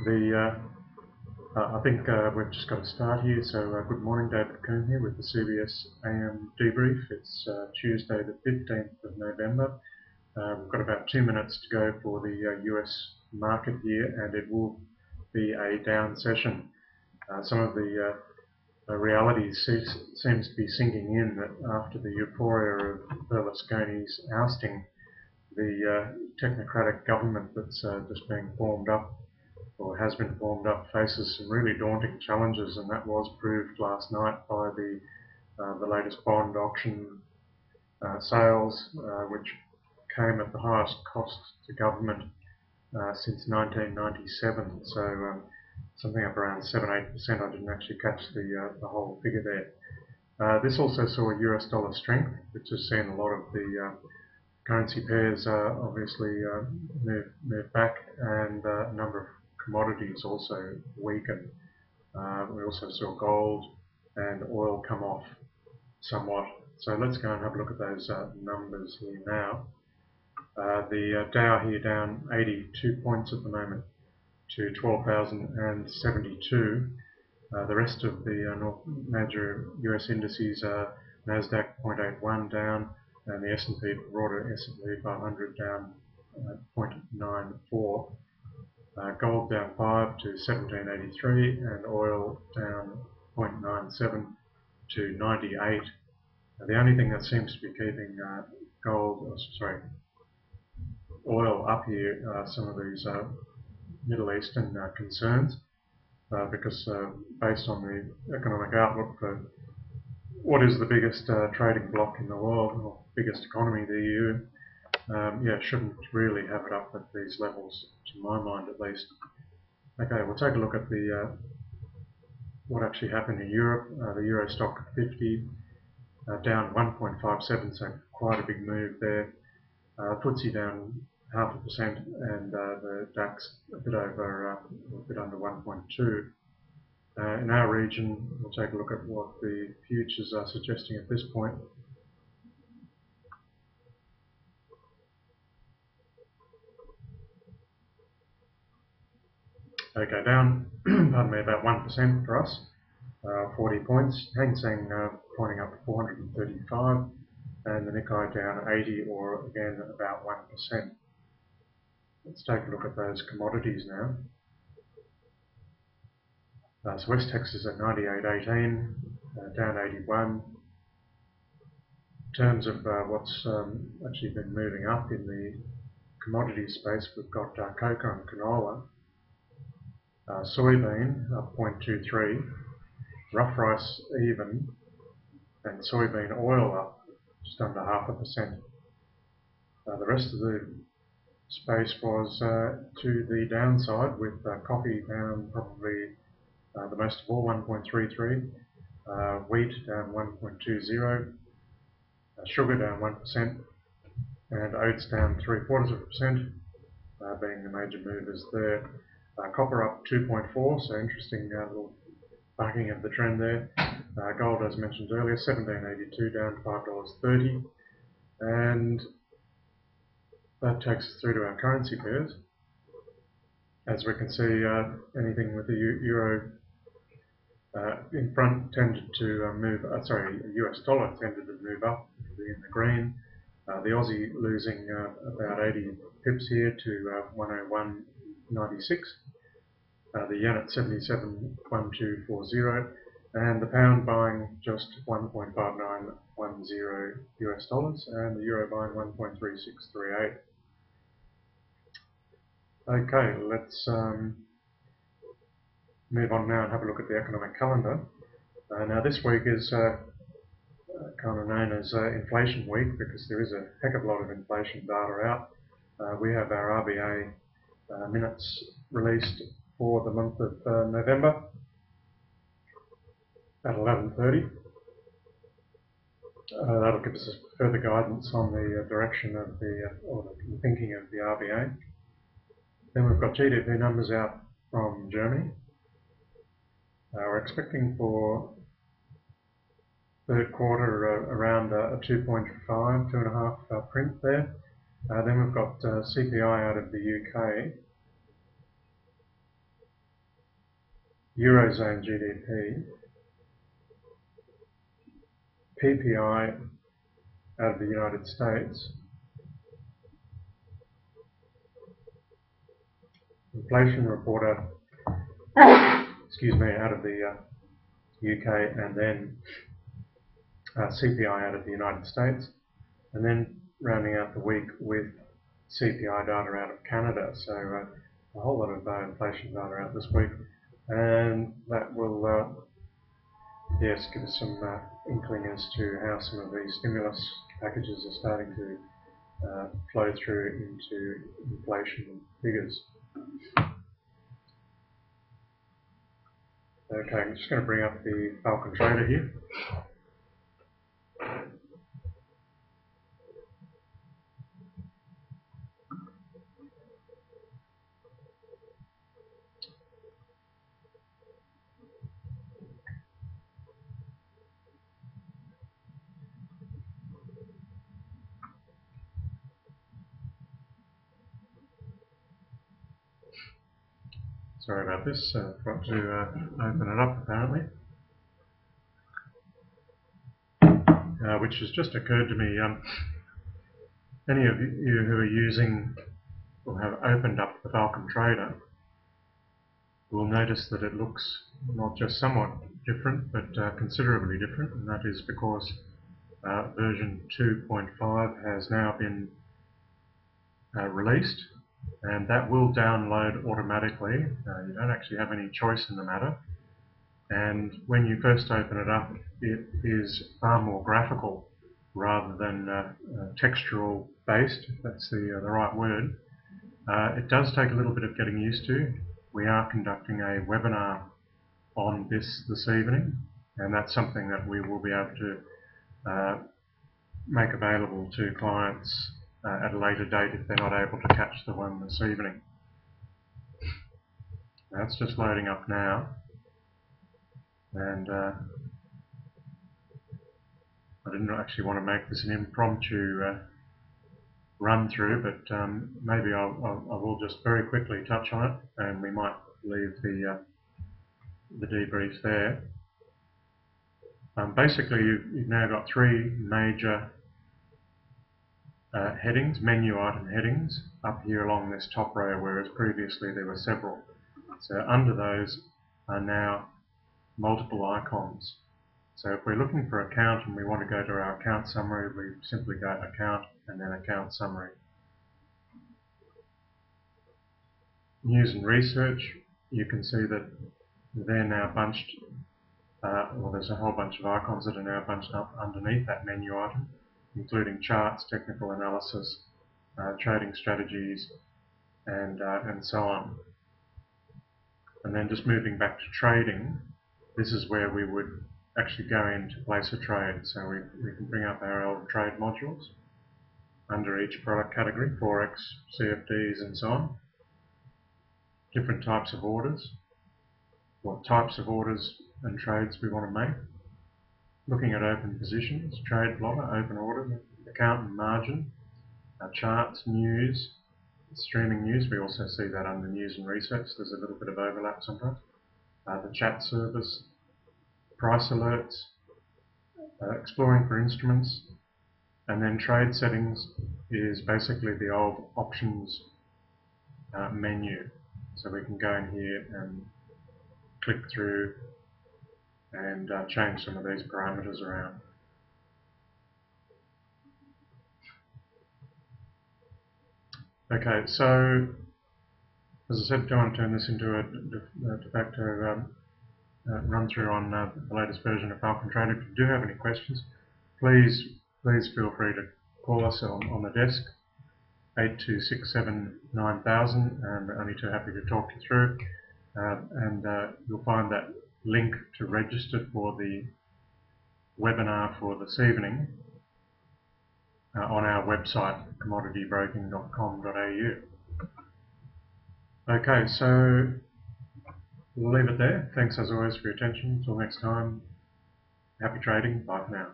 I think we've just got to start here. So good morning, David Coombe here with the CBS AM Debrief. It's Tuesday the 15th of November. We've got about 2 minutes to go for the US market here, and it will be a down session. Some of the reality seems to be sinking in that after the euphoria of Berlusconi's ousting, the technocratic government that's just being formed up, or has been formed up, faces some really daunting challenges, and that was proved last night by the latest bond auction sales, which came at the highest cost to government since 1997. So something up around 7-8%. I didn't actually catch the whole figure there. This also saw US dollar strength, which has seen a lot of the currency pairs obviously move back, and a number of commodities also weaken. We also saw gold and oil come off somewhat. So let's go and have a look at those numbers here now. The Dow here down 82 points at the moment to 12,072. The rest of the major US indices are Nasdaq 0.81 down, and the S&P, broader S&P 500 down 0.94. Gold down 5 to 1783, and oil down 0.97 to 98. The only thing that seems to be keeping oil up here are some of these Middle Eastern concerns, because based on the economic outlook for what is the biggest trading bloc in the world, or biggest economy, the EU, shouldn't really have it up at these levels, to my mind at least. Okay, we'll take a look at the what actually happened in Europe. The Euro Stock 50 down 1.57, so quite a big move there. FTSE down 0.5%, and the DAX a bit under 1.2. In our region, we'll take a look at what the futures are suggesting at this point. Okay, down, pardon me, about 1% for us, 40 points. Hang Seng pointing up 435, and the Nikkei down 80, or again about 1%. Let's take a look at those commodities now. So West Texas at 98.18, down 81. In terms of what's actually been moving up in the commodity space, we've got cocoa and canola. Soybean up 0.23, rough rice even, and soybean oil up just under 0.5%. The rest of the space was to the downside, with coffee down probably the most of all, 1.33, wheat down 1.20, sugar down 1%, and oats down 0.75%, being the major movers there. Copper up 2.4, so interesting little bucking of the trend there. Gold, as mentioned earlier, 17.82 down $5.30, and that takes us through to our currency pairs. As we can see, anything with the euro in front tended to move. US dollar tended to move up, in the green. The Aussie losing about 80 pips here to 101.96. The yen at 77.1240, and the pound buying just 1.5910 US dollars, and the euro buying 1.3638. Okay, let's move on now and have a look at the economic calendar. Now this week is kind of known as inflation week, because there is a heck of a lot of inflation data out. We have our RBA minutes released for the month of November at 11:30. That'll give us further guidance on the direction of the thinking of the RBA. Then we've got GDP numbers out from Germany. We're expecting for third quarter around a 2.5 print there. Then we've got CPI out of the UK. Eurozone GDP, PPI out of the United States, inflation report out of the UK, and then CPI out of the United States, and then rounding out the week with CPI data out of Canada. So a whole lot of inflation data out this week, and that will yes, give us some inkling as to how some of these stimulus packages are starting to flow through into inflation figures. Okay, I'm just going to bring up the Falcon Trader here. Sorry about this, got to open it up apparently. Which has just occurred to me, any of you who are using or have opened up the Falcon Trader will notice that it looks not just somewhat different, but considerably different, and that is because version 2.5 has now been released, and that will download automatically. You don't actually have any choice in the matter, and when you first open it up, it is far more graphical rather than textural based, if that's the right word. It does take a little bit of getting used to. We are conducting a webinar on this evening, and that's something that we will be able to make available to clients at a later date if they're not able to catch the one this evening. Now it's just loading up now, and I didn't actually want to make this an impromptu run through, but maybe I will just very quickly touch on it, and we might leave the debrief there. Basically, you've now got three major headings, menu item headings, up here along this top row, whereas previously there were several. So under those are now multiple icons. So if we're looking for account and we want to go to our account summary, we simply go account and then account summary. News and research, you can see that they're now bunched, well, there's a whole bunch of icons that are now bunched up underneath that menu item, including charts, technical analysis, trading strategies, and so on. And then just moving back to trading, this is where we would actually go in to place a trade. So we can bring up our old trade modules under each product category, Forex, CFDs, and so on. Different types of orders, what types of orders and trades we want to make. Looking at open positions, trade plotter, open orders, account and margin, charts, news, streaming news. We also see that under news and research. There's a little bit of overlap sometimes. The chat service, price alerts, exploring for instruments, and then trade settings is basically the old options menu. So we can go in here and click through and change some of these parameters around. Okay, so as I said, don't want to turn this into a de facto run through on the latest version of Falcon Trader. If you do have any questions, please feel free to call us on the desk, 8267 9000, and we're only too happy to talk you through. And you'll find that link to register for the webinar for this evening on our website, commoditybroking.com.au. Okay, so we'll leave it there. Thanks as always for your attention. Until next time, happy trading. Bye for now.